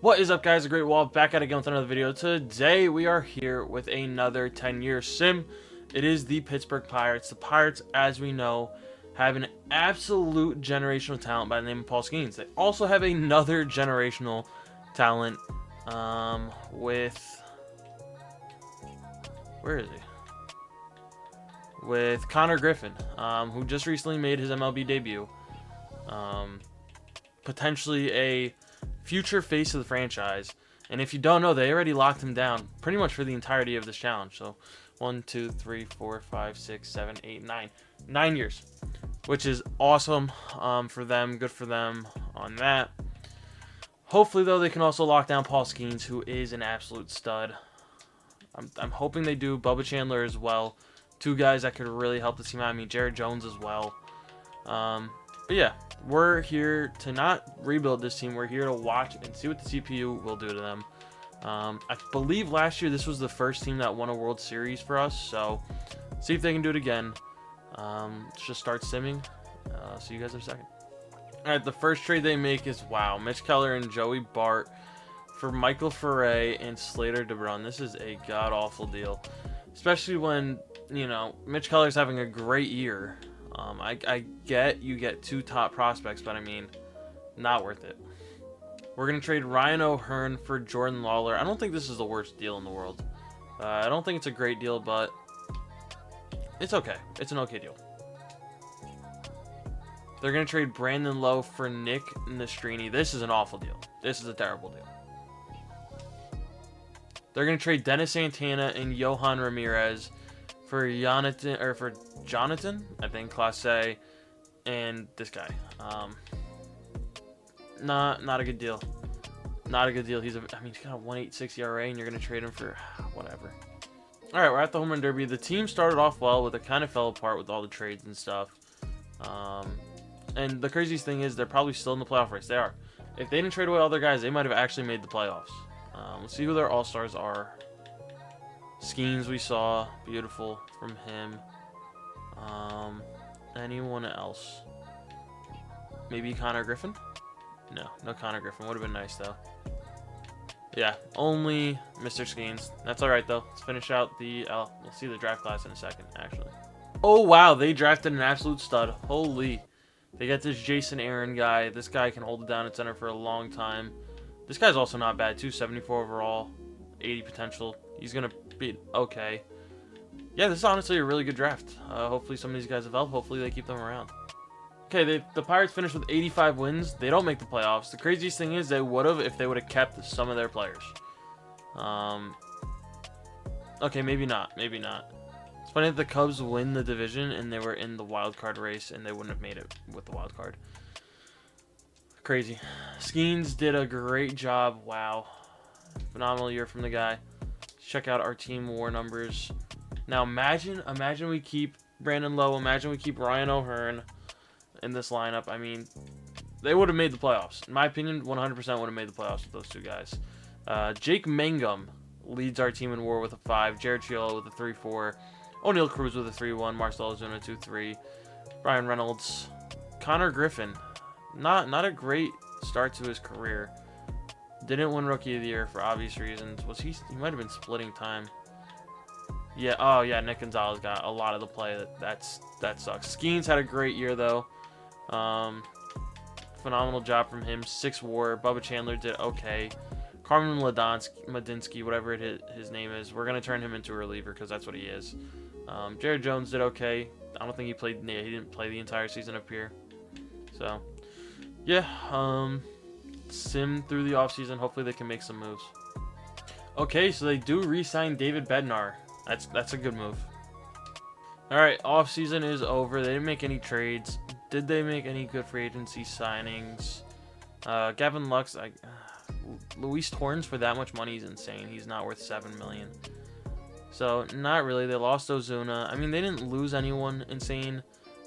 What is up, guys? The Great Wall back at it again with another video. Today we are here with another 10-year sim. It is the Pittsburgh Pirates. The Pirates, as we know, have an absolute generational talent by the name of Paul Skeens. They also have another generational talent with... Where is he? With Connor Griffin, who just recently made his MLB debut. Potentially a future face of the franchise. And if you don't know, they already locked him down pretty much for the entirety of this challenge. So 1, 2, 3, 4, 5, 6, 7, 8, 9. 9 years, which is awesome for them. Good for them on that. Hopefully, though, they can also lock down Paul Skeens, who is an absolute stud. I'm hoping they do. Bubba Chandler as well. Two guys that could really help the team out. I mean, Jared Jones as well. But yeah, we're here to not rebuild this team. We're here to watch and see what the CPU will do to them. I believe last year this was the first team that won a World Series for us. So see if they can do it again. Let's just start simming. See you guys in a second. All right, the first trade they make is, wow, Mitch Keller and Joey Bart for Michael Ferre and Slater DeBrun. This is a god-awful deal, especially when, you know, Mitch Keller's having a great year. I get you get two top prospects, but I mean, not worth it. We're going to trade Ryan O'Hearn for Jordan Lawler. I don't think this is the worst deal in the world. I don't think it's a great deal, but it's okay. It's an okay deal. They're going to trade Brandon Lowe for Nick Nastrini. This is an awful deal. This is a terrible deal. They're going to trade Dennis Santana and Johan Ramirez for Jonathan, I think, Class A, and this guy. Not a good deal. Not a good deal. He's got a 1.86 ERA, and you're gonna trade him for whatever. All right, we're at the home run derby. The team started off well, but it kind of fell apart with all the trades and stuff. And the craziest thing is they're probably still in the playoff race. They are. If they didn't trade away all their guys, they might have actually made the playoffs. Let's see who their all-stars are. Skeens we saw, beautiful from him. Anyone else? Maybe Connor Griffin? No Connor Griffin. Would have been nice though. Yeah, only Mr. Skeens. That's all right though. Let's finish out the. We'll see the draft class in a second. Actually. Oh wow, they drafted an absolute stud. Holy, they got this Jason Aaron guy. This guy can hold it down at center for a long time. This guy's also not bad too. 74 overall, 80 potential. He's gonna be okay. Yeah, this is honestly a really good draft. Hopefully some of these guys develop. Hopefully they keep them around. Okay, the Pirates finished with 85 wins. They don't make the playoffs. The craziest thing is they would have if they would have kept some of their players. Okay, maybe not. Maybe not. It's funny that the Cubs win the division and they were in the wild card race and they wouldn't have made it with the wild card. Crazy. Skeens did a great job. Wow. Phenomenal year from the guy. Check out our team war numbers. Now imagine we keep Brandon Lowe. Imagine we keep Ryan O'Hearn in this lineup. I mean, they would have made the playoffs. In my opinion, 100% would have made the playoffs with those two guys. Jake Mangum leads our team in WAR with a 5. Jared Chiolo with a 3-4. O'Neal Cruz with a 3-1. Marcell Ozuna 2-3. Brian Reynolds. Connor Griffin. Not a great start to his career. Didn't win Rookie of the Year for obvious reasons. He might have been splitting time. Yeah, oh yeah, Nick Gonzalez got a lot of the play. That sucks. Skeens had a great year though. Phenomenal job from him. 6 WAR. Bubba Chandler did okay. Carmen Madinsky, whatever his name is, we're gonna turn him into a reliever because that's what he is. Jared Jones did okay. I don't think he played. Yeah, he didn't play the entire season up here. So yeah, sim through the offseason. Hopefully they can make some moves. Okay, so they do re-sign David Bednar. That's a good move. All right, offseason is over. They didn't make any trades. Did they make any good free agency signings? Gavin Lux, Luis Torrens for that much money is insane. He's not worth $7 million. So not really. They lost Ozuna. I mean, they didn't lose anyone insane.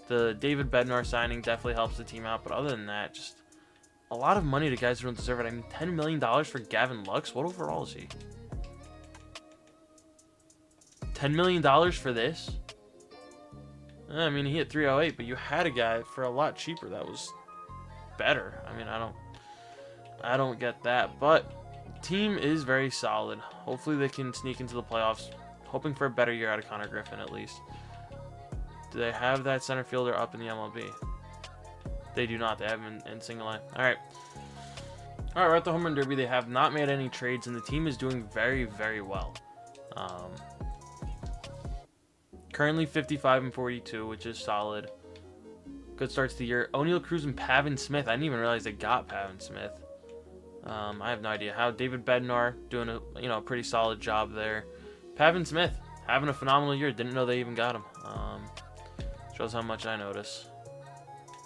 The David Bednar signing definitely helps the team out, but other than that, just a lot of money to guys who don't deserve it. I mean, $10 million for Gavin Lux. What overall is he? $10 million for this? I mean, he hit 308, but you had a guy for a lot cheaper that was better. I mean, I don't get that, but team is very solid. Hopefully they can sneak into the playoffs. Hoping for a better year out of Connor Griffin at least. Do they have that center fielder up in the MLB? They do not. They have him in single line. All right. All right, we're at the Home Run Derby. They have not made any trades, and the team is doing very, very well. Currently 55 and 42, which is solid. Good starts to the year. O'Neal Cruz and Pavin Smith. I didn't even realize they got Pavin Smith. I have no idea how. David Bednar doing a pretty solid job there. Pavin Smith having a phenomenal year. Didn't know they even got him. Shows how much I notice.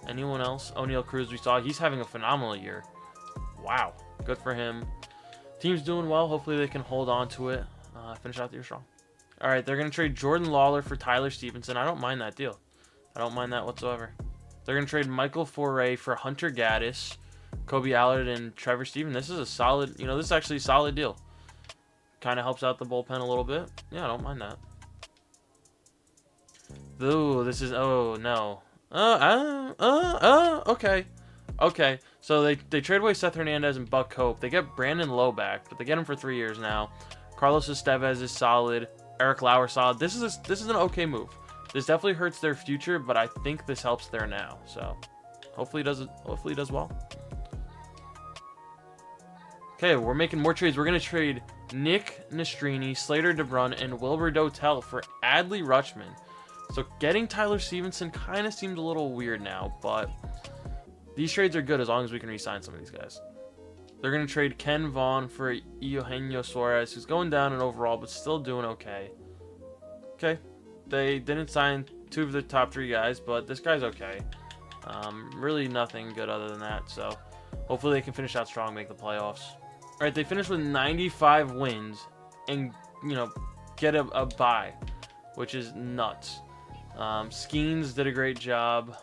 Anyone else? O'Neal Cruz, we saw he's having a phenomenal year. Wow, good for him. Team's doing well. Hopefully they can hold on to it. Finish out the year strong. All right, they're gonna trade Jordan Lawler for Tyler Stevenson. I don't mind that deal. I don't mind that whatsoever. They're gonna trade Michael Foray for Hunter Gaddis, Kobe Allard, and Trevor Stephen. This is a solid. This is actually a solid deal. Kind of helps out the bullpen a little bit. Yeah, I don't mind that. Ooh, this is. Oh no. Okay. Okay, so they trade away Seth Hernandez and Buck Hope. They get Brandon Lowe back, but they get him for 3 years now. Carlos Estevez is solid. Eric Lauer solid. This is an okay move. This definitely hurts their future, but I think this helps their now. So hopefully he does well. Okay, we're making more trades. We're gonna trade Nick Nastrini, Slater DeBrun, and Wilbur Dotel for Adley Rutschman. So getting Tyler Stevenson kind of seems a little weird now, but these trades are good as long as we can re-sign some of these guys. They're going to trade Ken Vaughn for Eugenio Suarez, who's going down in overall, but still doing okay. Okay. They didn't sign 2 of the top 3 guys, but this guy's okay. Really nothing good other than that, so hopefully they can finish out strong, make the playoffs. All right, they finished with 95 wins and, get a bye, which is nuts. Skeens did a great job.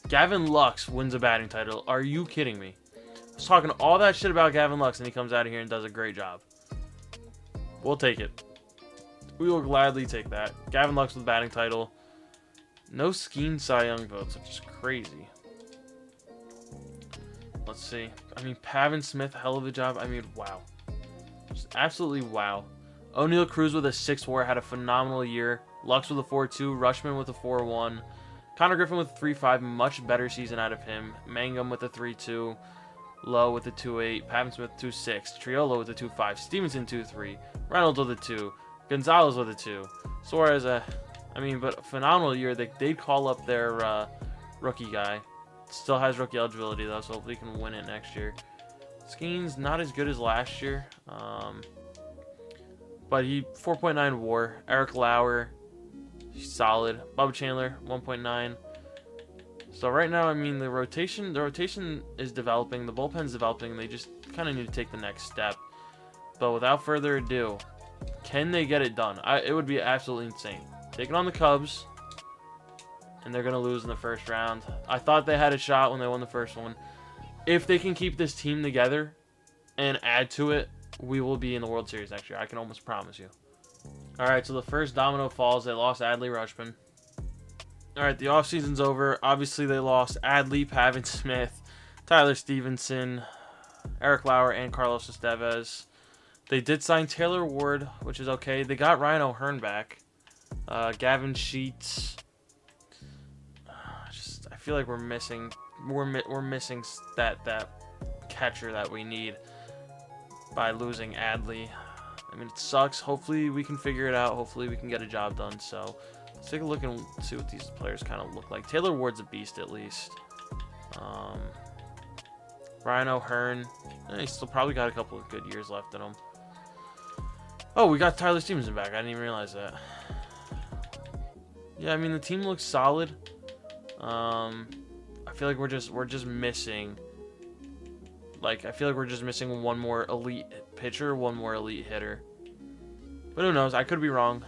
Gavin Lux wins a batting title. Are you kidding me? I was talking all that shit about Gavin Lux, and he comes out of here and does a great job. We'll take it. We will gladly take that. Gavin Lux with the batting title. No Skeen Cy Young votes, which is crazy. Let's see. Pavin Smith, hell of a job. Wow. Just absolutely wow. O'Neal Cruz with a 6 WAR had a phenomenal year. Lux with a 4.2. Rutschman with a 4.1. Connor Griffin with a 3.5, much better season out of him. Mangum with a 3.2. Lowe with a 2.8. Pavin Smith 2.6. Triolo with a 2.5. Stevenson 2.3. Reynolds with a 2. Gonzalez with a 2. Suarez, but phenomenal year. They'd call up their rookie guy. Still has rookie eligibility though, so hopefully he can win it next year. Skeens not as good as last year, but he 4.9 WAR. Eric Lauer, solid. Bubba Chandler 1.9. So right now, the rotation is developing. The bullpen's developing. They just kind of need to take the next step. But without further ado, can they get it done? It would be absolutely insane. Taking on the Cubs, and they're gonna lose in the first round. I thought they had a shot when they won the first one. If they can keep this team together and add to it, we will be in the World Series next year. I can almost promise you. All right, so the first domino falls. They lost Adley Rutschman. All right, the offseason's over. Obviously, they lost Adley, Pavin Smith, Tyler Stevenson, Eric Lauer, and Carlos Estevez. They did sign Taylor Ward, which is okay. They got Ryan O'Hearn back. Gavin Sheets. I feel like we're missing that catcher that we need by losing Adley. It sucks. Hopefully we can figure it out. Hopefully we can get a job done. So let's take a look and see what these players kind of look like. Taylor Ward's a beast at least. Ryan O'Hearn, he's still probably got a couple of good years left in him. Oh, we got Tyler Stevenson back. I didn't even realize that. Yeah, the team looks solid. I feel like we're just missing. I feel like we're just missing one more elite pitcher, one more elite hitter. But who knows? I could be wrong.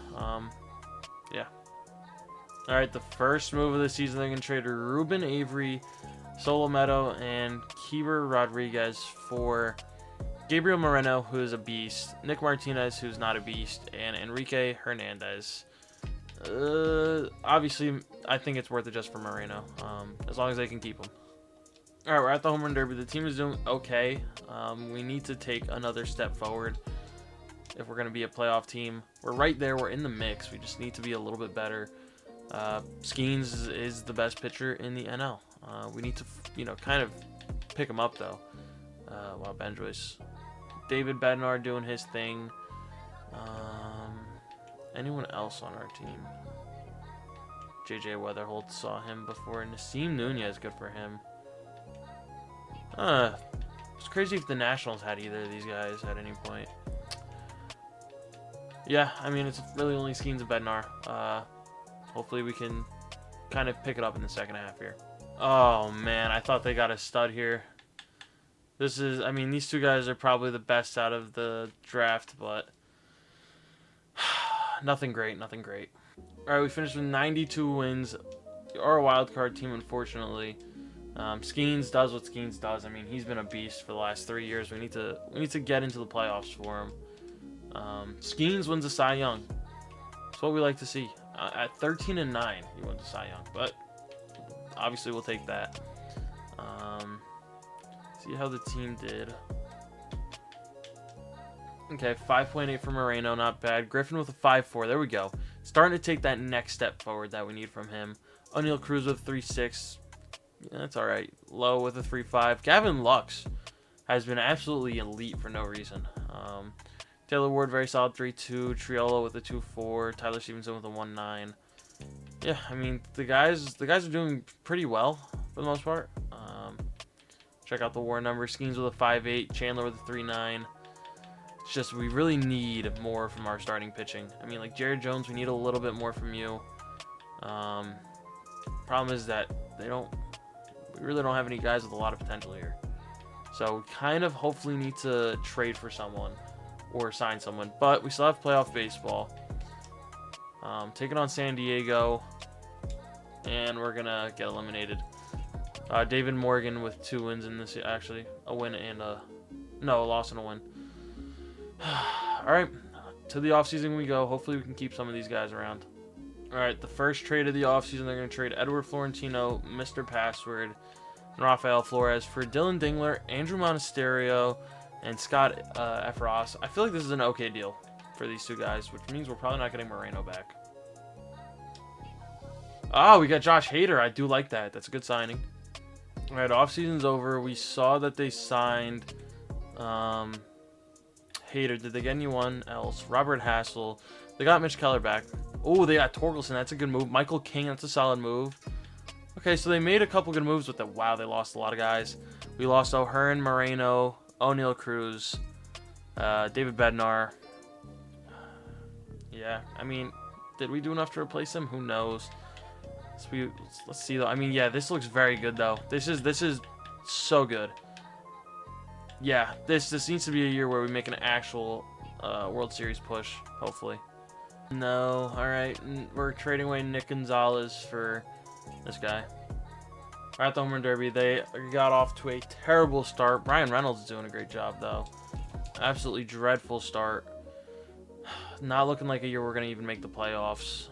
Yeah. All right, the first move of the season, they're going to trade Ruben Avery, Solometo, and Keeper Rodriguez for Gabriel Moreno, who is a beast, Nick Martinez, who's not a beast, and Enrique Hernandez. Obviously, I think it's worth it just for Moreno, as long as they can keep him. All right, we're at the home run derby. The team is doing okay. We need to take another step forward if we're going to be a playoff team. We're right there. We're in the mix. We just need to be a little bit better. Skeens is the best pitcher in the NL. We need to, kind of pick him up, though. Wow, Ben Joyce. David Bednar doing his thing. Anyone else on our team? JJ Weatherholt, saw him before. Nasim Nunez, good for him. It's crazy if the Nationals had either of these guys at any point. Yeah, I mean, it's really only Skeens and Bednar. Hopefully we can kind of pick it up in the second half here. Oh, man, I thought they got a stud here. These two guys are probably the best out of the draft, but nothing great, nothing great. All right, we finished with 92 wins. We are a wild card team, unfortunately. Skeens does what Skeens does. I mean, he's been a beast for the last 3 years. We need to get into the playoffs for him. Skeens wins a Cy Young. That's what we like to see. At 13-9, he wins a Cy Young, but obviously we'll take that. See how the team did. Okay, 5.8 for Moreno, not bad. Griffin with a 5.4. There we go. Starting to take that next step forward that we need from him. O'Neal Cruz with 3.6. Yeah, that's all right. Lowe with a 3.5. Gavin Lux has been absolutely elite for no reason. Taylor Ward, very solid 3.2. Triolo with a 2.4. Tyler Stevenson with a 1.9. Yeah, I mean, the guys are doing pretty well for the most part. Check out the WAR numbers. Skeens with a 5.8. Chandler with a 3.9. It's just we really need more from our starting pitching. I mean, like Jared Jones, we need a little bit more from you. Problem is that we really don't have any guys with a lot of potential here. So we kind of hopefully need to trade for someone or sign someone. But we still have playoff baseball. Taking on San Diego. And we're going to get eliminated. David Morgan with 2 wins in this. Actually, a win and a loss and a win. All right. To the offseason we go. Hopefully we can keep some of these guys around. All right. The first trade of the offseason, they're going to trade Edward Florentino, Mr. Password, and Rafael Flores for Dylan Dingler, Andrew Monasterio, and Scott F. Ross. I feel like this is an okay deal for these two guys, which means we're probably not getting Moreno back. Oh, we got Josh Hader. I do like that. That's a good signing. All right, offseason's over. We saw that they signed Hader. Did they get anyone else? Robert Hassel. They got Mitch Keller back. Oh, they got Torkelson. That's a good move. Michael King. That's a solid move. Okay, so they made a couple good moves with that. Wow, they lost a lot of guys. We lost O'Hearn, Moreno, O'Neal Cruz, David Bednar. Yeah, I mean, did we do enough to replace him? Who knows? Let's see though. I mean, yeah, this looks very good though. This is so good. Yeah, this needs to be a year where we make an actual World Series push, hopefully. No, all right, we're trading away Nick Gonzalez for this guy. We're at the home run derby. They got off to a terrible start. Brian Reynolds is doing a great job though. Absolutely dreadful start. Not looking like a year we're gonna even make the playoffs.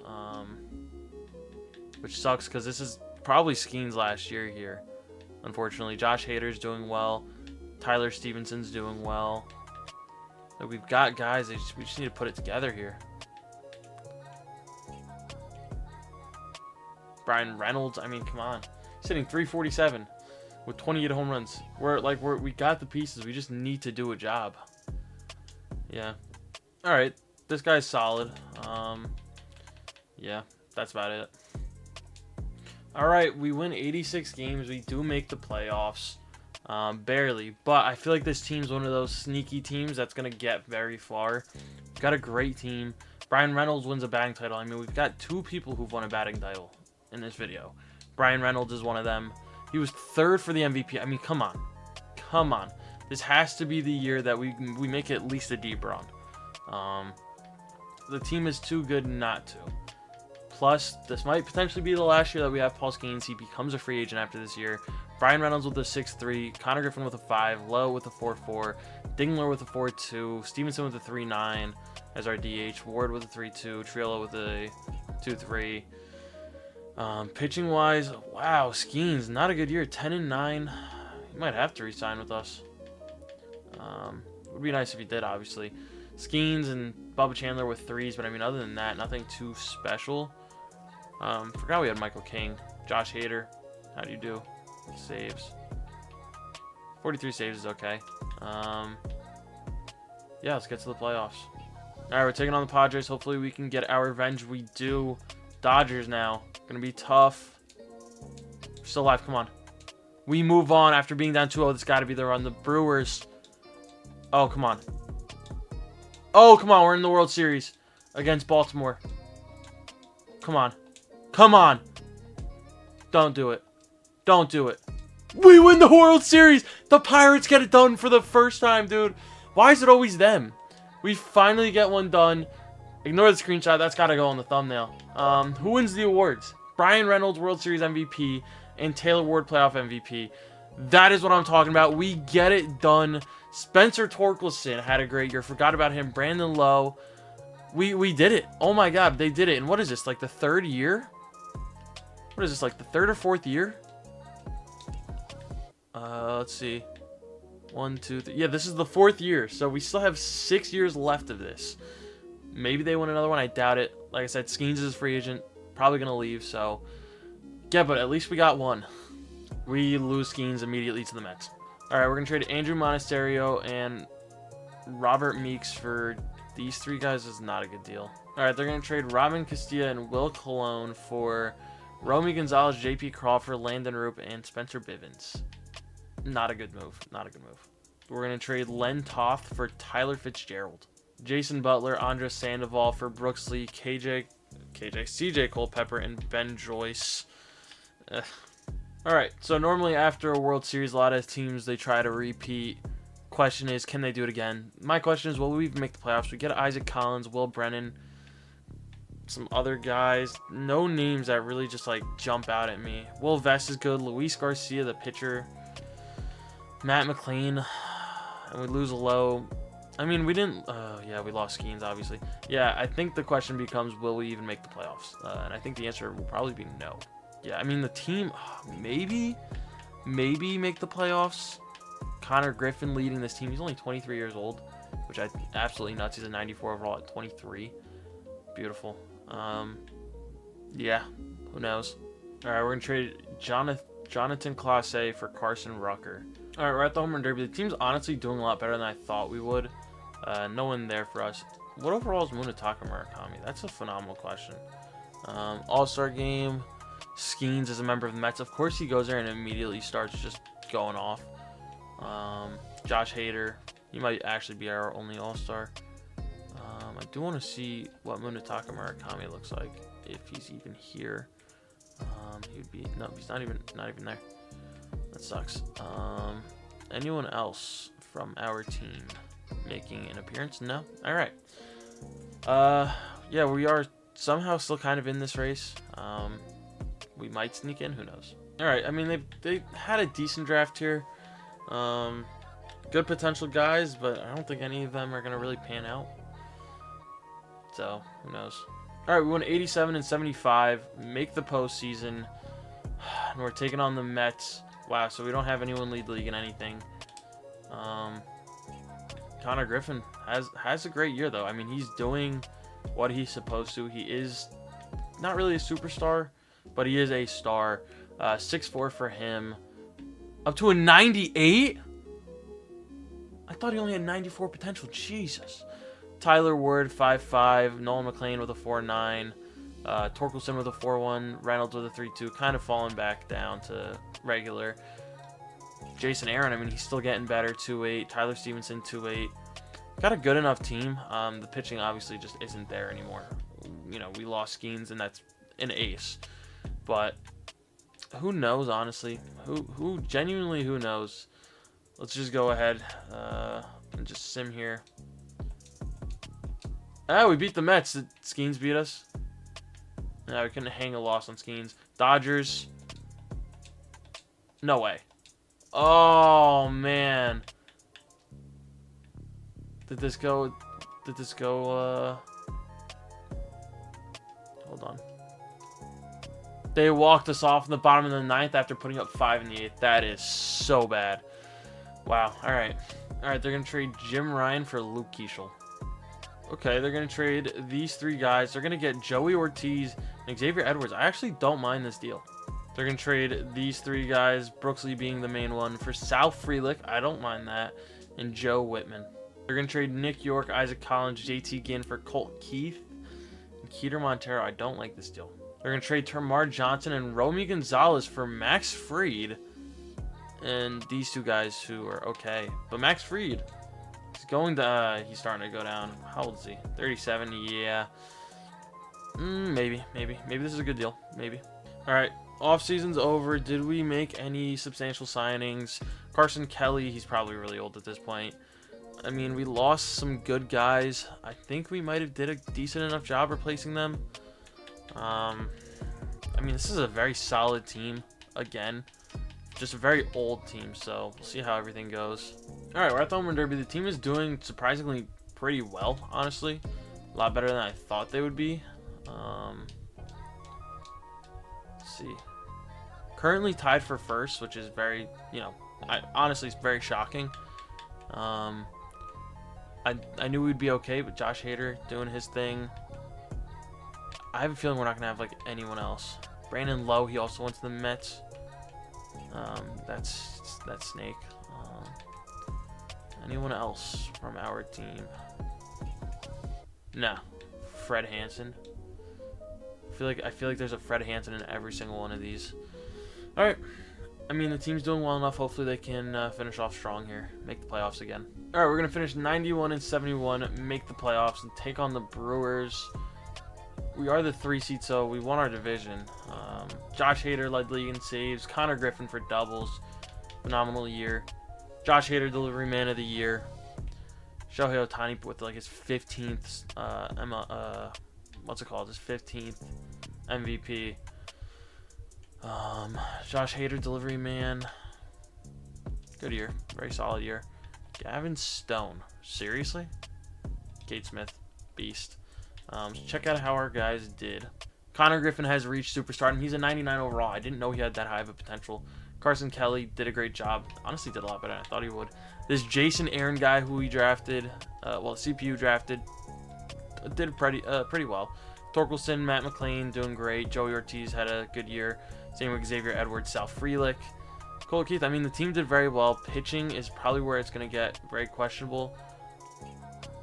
Which sucks because this is probably Skeen's last year here. Unfortunately, Josh Hader's doing well. Tyler Stevenson's doing well. Like, we've got guys. We just need to put it together here. Brian Reynolds. I mean, come on. He's hitting 347 with 28 home runs. We got the pieces. We just need to do a job. Yeah. All right. This guy's solid. Yeah, that's about it. All right, we win 86 games. We do make the playoffs, barely. But I feel like this team's one of those sneaky teams that's going to get very far. We've got a great team. Brian Reynolds wins a batting title. I mean, we've got 2 people who've won a batting title in this video. Brian Reynolds is one of them. He was 3rd for the MVP. I mean, come on. Come on. This has to be the year that we make at least a deep run. The team is too good not to. Plus, this might potentially be the last year that we have Paul Skeens. He becomes a free agent after this year. Brian Reynolds with a 6.3. Connor Griffin with a 5. Lowe with a 4.4. Dingler with a 4.2. Stevenson with a 3.9 as our DH. Ward with a 3.2. Triolo with a 2.3. Pitching-wise, wow, Skeens, not a good year. 10-9. He might have to resign with us. It would be nice if he did, obviously. Skeens and Bubba Chandler with 3s, but I mean, other than that, nothing too special. Forgot we had Michael King. Josh Hader, how do you do? Saves. 43 saves is okay. Yeah, let's get to the playoffs. Alright, we're taking on the Padres. Hopefully we can get our revenge. We do. Dodgers now. Gonna be tough. Still alive, come on. We move on after being down 2-0. This got to be the run. The Brewers. Oh, come on. Oh, come on. We're in the World Series against Baltimore. Come on. Come on. Don't do it. Don't do it. We win the World Series. The Pirates get it done for the first time, dude. Why is it always them? We finally get one done. Ignore the screenshot. That's got to go on the thumbnail. Who wins the awards? Brian Reynolds, World Series MVP, and Taylor Ward, playoff MVP. That is what I'm talking about. We get it done. Spencer Torkelson had a great year. Forgot about him. Brandon Lowe. We did it. Oh my God, they did it. And what is this, like the 3rd year? What is this, like the 3rd or 4th year? Let's see. 1, 2, 3. Yeah, this is the 4th year. So we still have 6 years left of this. Maybe they win another one. I doubt it. Like I said, Skeens is a free agent. Probably going to leave, so... Yeah, but at least we got one. We lose Skeens immediately to the Mets. Alright, we're going to trade Andrew Monasterio and Robert Meeks for these 3 guys. Is not a good deal. Alright, they're going to trade Robin Castilla and Will Colon for Romy Gonzalez, JP Crawford, Landon Roop, and Spencer Bivens. Not a good move. Not a good move. We're going to trade Len Toth for Tyler Fitzgerald. Jason Butler, Andres Sandoval for Brooks Lee, CJ Culpepper, and Ben Joyce. Alright, so normally after a World Series, a lot of teams, they try to repeat. Question is, can they do it again? My question is, will we even make the playoffs? We get Isaac Collins, Will Brennan, some other guys. No names that really just, like, jump out at me. Will Vest is good. Luis Garcia, the pitcher. Matt McLean. And we lose Lowe. I mean, we didn't... yeah, we lost Skeens, obviously. Yeah, I think the question becomes, will we even make the playoffs? And I think the answer will probably be no. Yeah, I mean, the team, maybe make the playoffs. Connor Griffin leading this team. He's only 23 years old, which I absolutely nuts. He's a 94 overall at 23. Beautiful. Yeah, who knows? All right, we're going to trade Jonathan Clase for Carson Rucker. All right, we're at the home run derby. The team's honestly doing a lot better than I thought we would. No one there for us. What overall is Munetaka Murakami? That's a phenomenal question. All-Star game. Skeens is a member of the Mets. Of course, he goes there and immediately starts just going off. Josh Hader. He might actually be our only All-Star. I do want to see what Munetaka Murakami looks like if he's even here. He would be no, he's not even there. That sucks. Anyone else from our team making an appearance? No. All right. Yeah, we are somehow still kind of in this race. We might sneak in. Who knows? All right. I mean, they had a decent draft here. Good potential guys, but I don't think any of them are gonna really pan out. So who knows? All right, we won 87 and 75, make the postseason, and we're taking on the Mets. Wow, so we don't have anyone lead the league in anything. Connor Griffin has a great year, though. I mean, he's doing what he's supposed to. He is not really a superstar, but he is a star. 6'4" for him. Up to a 98? I thought he only had 94 potential. Jesus. Tyler Ward, 5'5". Nolan McLean with a 4'9". Torkelson with a 4'1". Reynolds with a 3'2". Kind of falling back down to regular. Jason Aaron, I mean, he's still getting better. 2'8". Tyler Stevenson, 2'8". Got a good enough team. The pitching obviously just isn't there anymore. You know, we lost Skeens, and that's an ace. But who knows, honestly? Who genuinely, who knows? Let's just go ahead and just sim here. Ah, we beat the Mets. Did Skeens beat us? No, we couldn't hang a loss on Skeens. Dodgers. No way. Oh, man. Did this go... Hold on. They walked us off in the bottom of the 9th after putting up 5 in the 8th. That is so bad. Wow. All right. They're going to trade Jim Ryan for Luke Keeschel. Okay, they're going to trade these 3 guys. They're going to get Joey Ortiz and Xavier Edwards. I actually don't mind this deal. They're going to trade these 3 guys, Brooksley being the main one, for Sal Frelick. I don't mind that. And Joe Whitman. They're going to trade Nick York, Isaac Collins, JT Ginn for Colt Keith. And Keeter Montero. I don't like this deal. They're going to trade Termar Johnson and Romy Gonzalez for Max Fried. And these 2 guys who are okay. But Max Fried, he's starting to go down. How old is he? 37, yeah. Maybe this is a good deal. Maybe. All right, off season's over. Did we make any substantial signings? Carson Kelly, he's probably really old at this point. I mean, we lost some good guys. I think we might have did a decent enough job replacing them. I mean, this is a very solid team. Again, just a very old team, so we'll see how everything goes. All right, we're at the Home Run Derby. The team is doing surprisingly pretty well, honestly. A lot better than I thought they would be. Let's see. Currently tied for first, which is very, honestly, it's very shocking. I knew we'd be okay, but Josh Hader doing his thing. I have a feeling we're not gonna have like anyone else. Brandon Lowe, he also went to the Mets. That's Snake. Anyone else from our team? No. Fred Hansen. I feel like there's a Fred Hansen in every single one of these. All right. I mean, the team's doing well enough. Hopefully, they can finish off strong here, make the playoffs again. All right, we're gonna finish 91 and 71, make the playoffs, and take on the Brewers. We are the 3 seed, so we won our division. Josh Hader led league in saves. Connor Griffin for doubles. Phenomenal year. Josh Hader, delivery man of the year. Shohei Ohtani with like his 15th, his 15th MVP. Josh Hader, delivery man. Good year. Very solid year. Gavin Stone. Seriously? Kate Smith. Beast. Check out how our guys did. Connor Griffin has reached superstardom. He's a 99 overall. I didn't know he had that high of a potential. Carson Kelly did a great job. Honestly, did a lot better than I thought he would. This Jason Aaron guy who we drafted, the CPU drafted, did pretty well. Torkelson, Matt McLean doing great. Joey Ortiz had a good year. Same with Xavier Edwards, Sal Frelick. Cole Keith, I mean, the team did very well. Pitching is probably where it's going to get very questionable.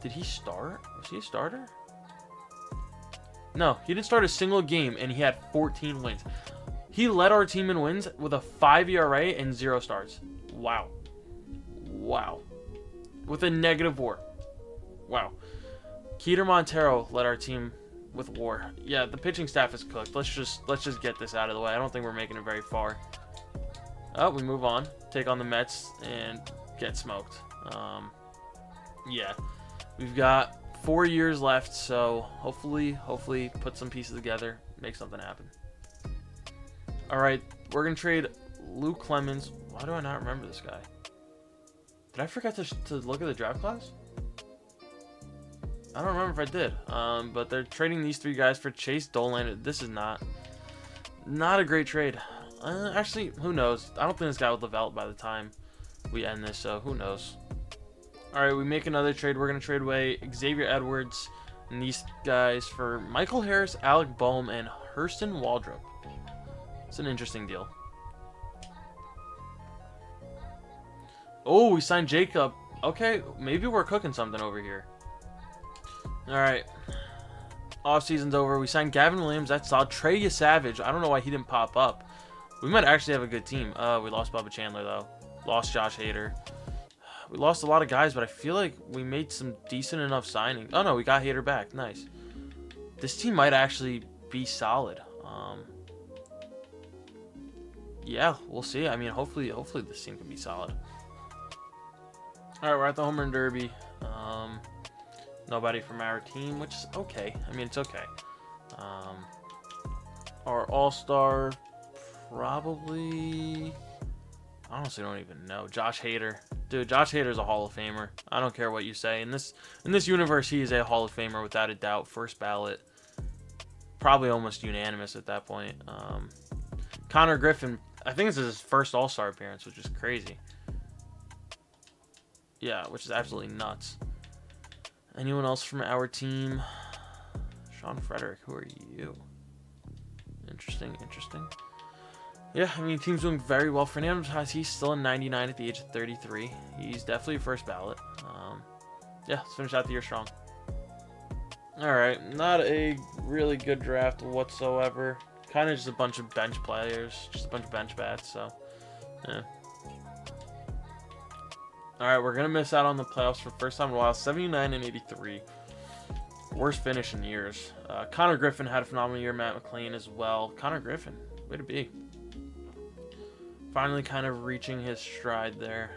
Did he start? Was he a starter? No, he didn't start a single game, and he had 14 wins. He led our team in wins with a 5 ERA and 0 starts. Wow. Wow. With a negative WAR. Wow. Keeter Montero led our team with WAR. Yeah, the pitching staff is cooked. Let's just get this out of the way. I don't think we're making it very far. Oh, we move on. Take on the Mets and get smoked. Yeah. We've got 4 years left, so hopefully put some pieces together, make something happen. All right, we're gonna trade Luke Clemens. Why do I not remember this guy? Did I forget to look at the draft class? I don't remember if I did. But they're trading these 3 guys for Chase Dolan. This is not a great trade. Actually, who knows? I don't think this guy will develop by the time we end this, so who knows? All right, we make another trade. We're going to trade away Xavier Edwards and these guys for Michael Harris, Alec Boehm, and Hurston Waldrop. It's an interesting deal. Oh, we signed Jacob. Okay, maybe we're cooking something over here. All right. Off season's over. We signed Gavin Williams. That's solid. Trey Savage. I don't know why he didn't pop up. We might actually have a good team. We lost Bubba Chandler, though. Lost Josh Hader. We lost a lot of guys, but I feel like we made some decent enough signings. Oh, no, we got Hader back. Nice. This team might actually be solid. Yeah, we'll see. I mean, hopefully this team can be solid. All right, we're at the Home Run Derby. Nobody from our team, which is okay. I mean, it's okay. Our All-Star, probably... I honestly don't even know. Josh Hader. Dude, Josh Hader's a Hall of Famer. I don't care what you say. In this universe, he is a Hall of Famer without a doubt. First ballot. probably almost unanimous at that point. Connor Griffin, I think this is his first All-Star appearance, which is crazy. Yeah, which is absolutely nuts. Anyone else from our team? Sean Frederick, who are you? Interesting. Yeah, I mean, team's doing very well. Fernando Tatis still a 99 at the age of 33. He's definitely first ballot. Yeah, let's finish out the year strong. Alright, not a really good draft whatsoever. Kind of just a bunch of bench players. Just a bunch of bench bats, so, yeah. Alright, we're going to miss out on the playoffs for the first time in a while. 79 and 83. Worst finish in years. Connor Griffin had a phenomenal year. Matt McLean as well. Connor Griffin, way to be. Finally kind of reaching his stride there.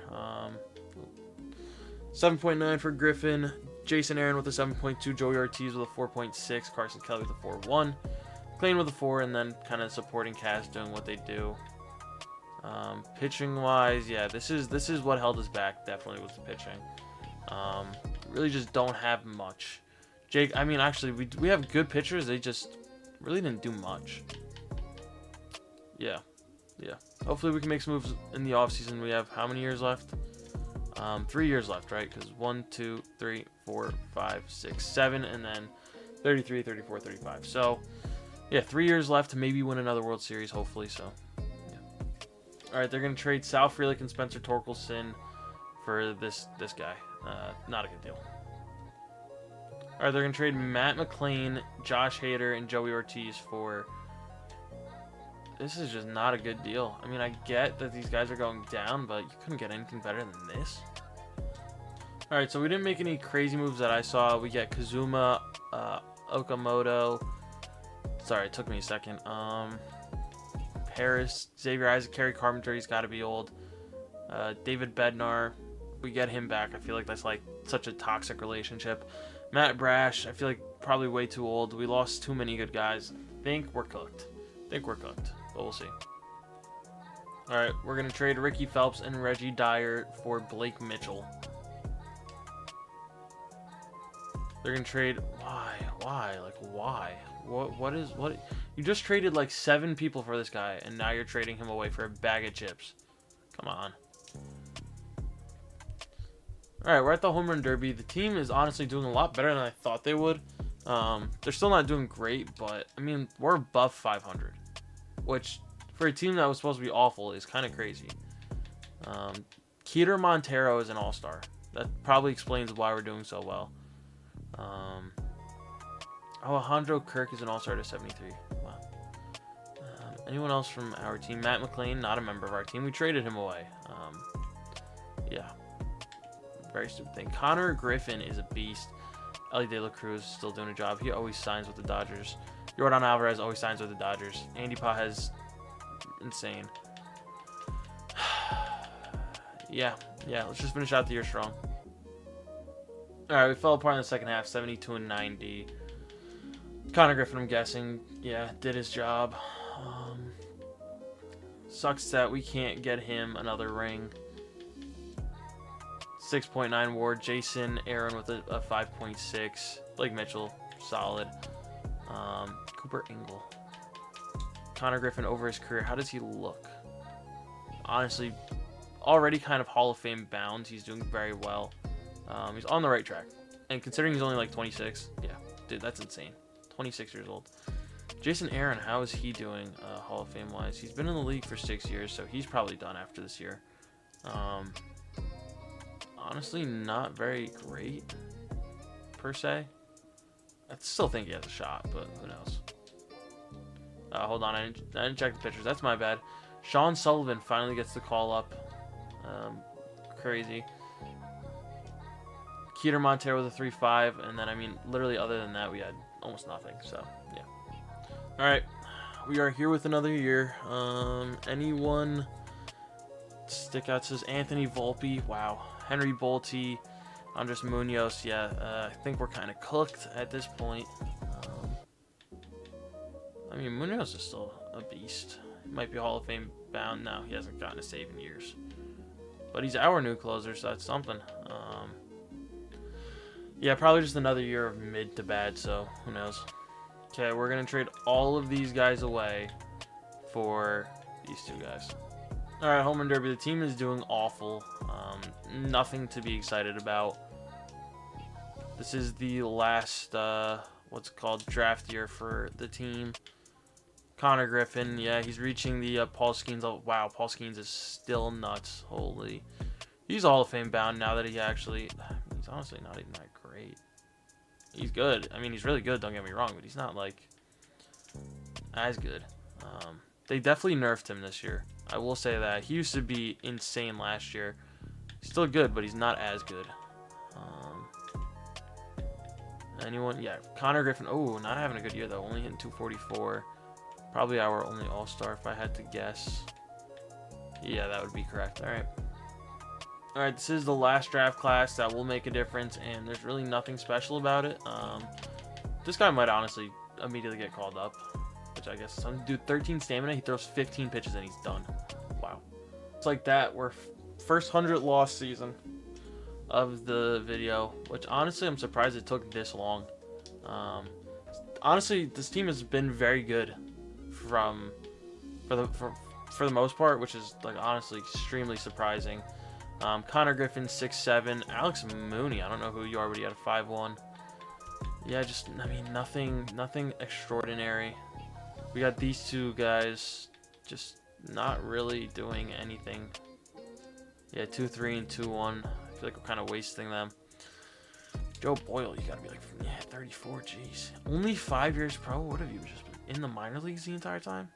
7.9 for Griffin. Jason Aaron with a 7.2. Joey Ortiz with a 4.6. Carson Kelly with a 4.1. McLean with a 4. And then kind of supporting cast doing what they do. Pitching wise, yeah, this is what held us back. Definitely was the pitching. Really just don't have much. Jake, I mean, actually, we have good pitchers. They just really didn't do much. Yeah. Hopefully we can make some moves in the offseason. We have how many years left? 3 years left, right? Because 1, 2, 3, 4, 5, 6, 7, and then 33, 34, 35. So, yeah, 3 years left to maybe win another World Series, hopefully. So, yeah. All right, they're going to trade Sal Frelick and Spencer Torkelson for this guy. Not a good deal. All right, they're going to trade Matt McLean, Josh Hader, and Joey Ortiz for... This is just not a good deal. I mean, I get that these guys are going down, but you couldn't get anything better than this. All right, so we didn't make any crazy moves that I saw. We get Kazuma, Okamoto. Sorry, it took me a second. Harris, Xavier Isaac, Kerry Carpenter. He's got to be old. David Bednar. We get him back. I feel like that's like such a toxic relationship. Matt Brash, I feel like probably way too old. We lost too many good guys. Think we're cooked, but we'll see. All right, we're going to trade Ricky Phelps and Reggie Dyer for Blake Mitchell. They're going to trade... Why? Like, why? What? You just traded like 7 people for this guy, and now you're trading him away for a bag of chips. Come on. Alright, we're at the Home Run Derby. The team is honestly doing a lot better than I thought they would. They're still not doing great, but, I mean, we're above 500. Which, for a team that was supposed to be awful, is kind of crazy. Keter Montero is an all-star. That probably explains why we're doing so well. Alejandro Kirk is an all-star to 73. Wow. Anyone else from our team? Matt McLean, not a member of our team. We traded him away. Yeah. Very stupid thing. Connor Griffin is a beast. Ellie De La Cruz is still doing a job. He always signs with the Dodgers. Yordan Alvarez always signs with the Dodgers. Andy Pages, insane. Yeah, let's just finish out the year strong. Alright, we fell apart in the second half, 72 and 90. Connor Griffin, I'm guessing, yeah, did his job. Sucks that we can't get him another ring. 6.9 WAR. Jason Aaron with a 5.6. Blake Mitchell, solid. Cooper Engel. Connor Griffin over his career. How does he look? Honestly, already kind of Hall of Fame bound. He's doing very well. He's on the right track. And considering he's only like 26, yeah, dude, that's insane. 26 years old. Jason Aaron, how is he doing Hall of Fame wise? He's been in the league for 6 years, so he's probably done after this year. Honestly, not very great, per se. I still think he has a shot, but who knows. Hold on, I didn't check the pictures. That's my bad. Sean Sullivan finally gets the call up. Crazy. Keter Montero with a 3.5, and then, I mean, literally other than that, we had almost nothing, so, yeah. Alright, we are here with another year. Anyone stick out? Says Anthony Volpe, wow. Henry Bolte, Andres Munoz, yeah, I think we're kind of cooked at this point. I mean, Munoz is still a beast. He might be Hall of Fame bound now. He hasn't gotten a save in years. But he's our new closer, so that's something. Yeah, probably just another year of mid to bad, so who knows. Okay, we're going to trade all of these guys away for these two guys. All right, home run derby. The team is doing awful. Nothing to be excited about. This is the last, what's it called, draft year for the team. Connor Griffin, yeah, he's reaching the Paul Skeens. Oh, wow, Paul Skeens is still nuts. Holy. He's Hall of Fame bound now that he actually... He's honestly not even that great. He's good. I mean, he's really good, don't get me wrong, but he's not, like, as good. They definitely nerfed him this year. I will say that. He used to be insane last year. He's still good, but he's not as good. Anyone? Yeah, Connor Griffin. Oh, not having a good year, though. Only hitting 244. Probably our only all-star, if I had to guess. Yeah, that would be correct. All right. All right, this is the last draft class that will make a difference, and there's really nothing special about it. This guy might honestly immediately get called up, which I guess some dude 13 stamina. He throws 15 pitches and he's done. Wow. It's like that. We're first 100 loss season of the video, which honestly I'm surprised it took this long. Honestly, this team has been very good for the most part, which is like honestly extremely surprising. Connor Griffin 6'7", Alex Mooney, I don't know who you are, but he had a 5'1". Yeah, just I mean nothing extraordinary. We got these two guys just not really doing anything. Yeah, 2-3 and 2-1. I feel like we're kind of wasting them. Joe Boyle, you gotta be like, yeah, 34, jeez. Only 5 years pro? What have you just been in the minor leagues the entire time?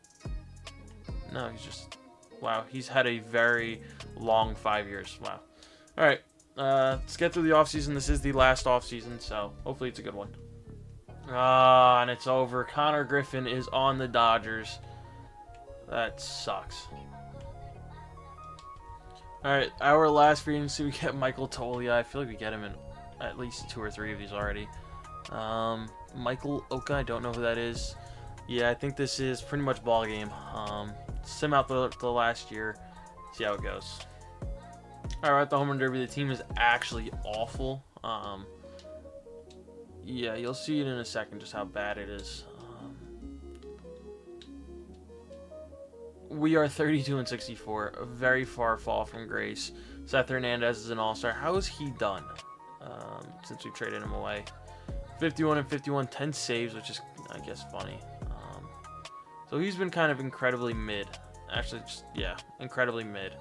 No, he's just, wow, he's had a very long 5 years. Wow. All right, let's get through the offseason. This is the last offseason, so hopefully it's a good one. And it's over. Connor Griffin is on the Dodgers. That sucks. All right, our last free agency, we get Michael Toglia. I feel like we get him in at least 2 or 3 of these already. Michael Oka, I don't know who that is. Yeah, I think this is pretty much ball game. Sim out the last year, see how it goes. All right, the home run derby, the team is actually awful. Yeah, you'll see it in a second just how bad it is. We are 32 and 64, a very far fall from grace. Seth Hernandez is an all-star. How is he done since we traded him away? 51 and 51, 10 saves, which is, I guess, funny. So he's been kind of incredibly mid. Actually, just, yeah, incredibly mid.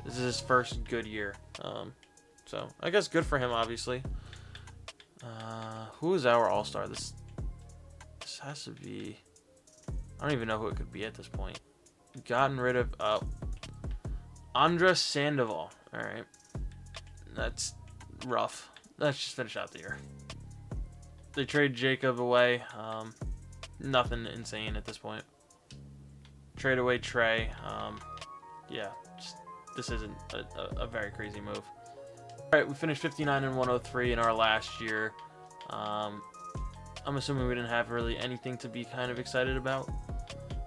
This is his first good year. So I guess good for him, obviously. Who is our all-star? This has to be... I don't even know who it could be at this point. Gotten rid of Andres Sandoval. All right, that's rough. Let's just finish out the year. They trade Jacob away. Nothing insane at this point. Trade away Trey. Yeah, this isn't a very crazy move. All right, we finished 59 and 103 in our last year. I'm assuming we didn't have really anything to be kind of excited about.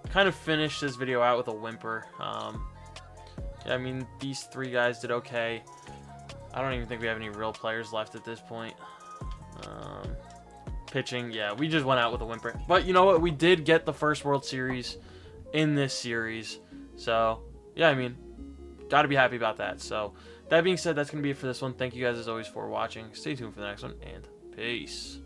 Kind of finished this video out with a whimper. Yeah, I mean, these 3 guys did okay. I don't even think we have any real players left at this point. Pitching, yeah, we just went out with a whimper. But you know what? We did get the first World Series in this series. So, yeah, I mean, got to be happy about that. So, that being said, that's going to be it for this one. Thank you guys, as always, for watching. Stay tuned for the next one, and peace.